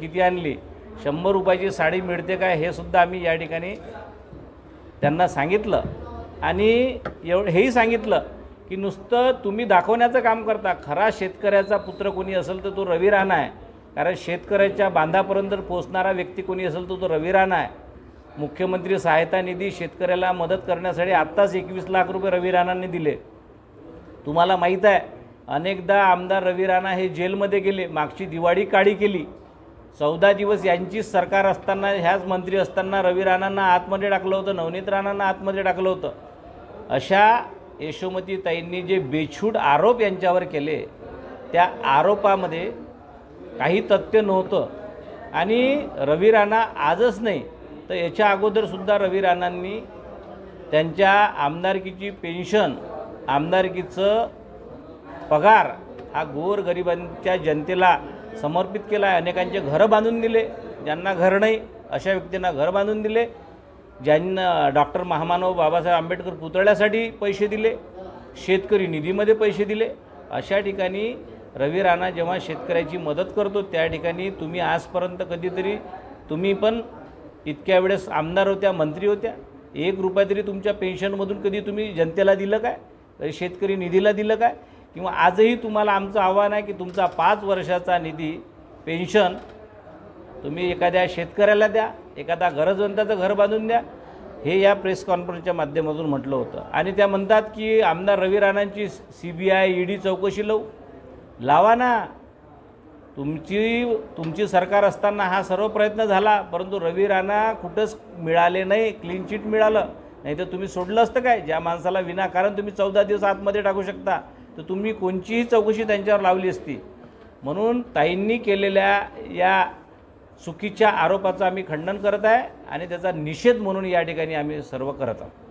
किती आणली, 100 रुपयाची साडी मिळते काय हे सुद्धा आम्ही या ठिकाणी त्यांना सांगितलं। आणि हेही सांगितलं की नुसतं तुम्ही दाखवण्याचं काम करता, खरा शेतकऱ्याचा पुत्र कोणी असेल तर तो रवी राणा आहे, कारण शेतकऱ्याच्या बांधापर्यंत पोहोचणारा व्यक्ती कोणी असेल तर तो रवी राणा आहे। मुख्यमंत्री सहायता निधी शेतकऱ्याला मदत करण्यासाठी आत्ताच 21 लाख रुपये रवी राणांनी दिले। तुम्हाला माहीत आहे अनेकदा आमदार रवी राणा हे जेलमध्ये गेले, मागची दिवाळी काळी केली, 14 दिवस यांचीच सरकार असताना, ह्याच मंत्री असताना रवी राणांना आतमध्ये टाकलं होतं, नवनीत राणांना आतमध्ये टाकलं होतं। अशा यशोमती ताईंनी जे बेछूट आरोप यांच्यावर केले त्या आरोपामध्ये काही तथ्य नव्हतं। आणि रवी राणा आजच नाही तर याच्या अगोदरसुद्धा रवी राणांनी त्यांच्या आमदारकीची पेन्शन, आमदारकीचं पगार हा गोरगरिबांच्या जनतेला समर्पित केला आहे। अनेकांचे घरं बांधून दिले, ज्यांना घर नाही अशा व्यक्तींना घर बांधून दिले, ज्यांना डॉक्टर महामानव बाबासाहेब आंबेडकर पुतळ्यासाठी पैसे दिले, शेतकरी निधीमध्ये पैसे दिले। अशा ठिकाणी रवी राणा जेव्हा शेतकऱ्याची मदत करतो त्या ठिकाणी तुम्ही आजपर्यंत कधीतरी, तुम्ही पण इतक्या वेळेस आमदार होत्या, मंत्री होत्या, 1 रुपया तरी तुमच्या पेन्शनमधून कधी तुम्ही जनतेला दिलं काय, तरी शेतकरी निधीला दिलं काय? किंवा आजही तुम्हाला आमचं आव्हान आहे की तुमचा 5 वर्षाचा निधी पेन्शन तुम्ही एखाद्या शेतकऱ्याला द्या, एखादा गरजवंताचं घर बांधून द्या, हे या प्रेस कॉन्फरन्सच्या माध्यमातून म्हटलं होतं। आणि त्या म्हणतात की आमदार रवी राणांची CBI ED चौकशी लावा ना। तुमची सरकार असताना हा सर्व प्रयत्न झाला, परंतु रवी राणा कुठंच मिळाले नाही, क्लीन चिट मिळालं नाही तर तुम्ही सोडलं असतं काय? ज्या माणसाला विनाकारण तुम्ही 14 दिवस आतमध्ये टाकू शकता तर तुम्ही कोणचीही चौकशी त्यांच्यावर लावली असती। म्हणून ताईंनी केलेल्या या चुकीच्या आरोपाचं आम्ही खंडन करत आहे आणि त्याचा निषेध म्हणून या ठिकाणी आम्ही सर्व करत आहोत।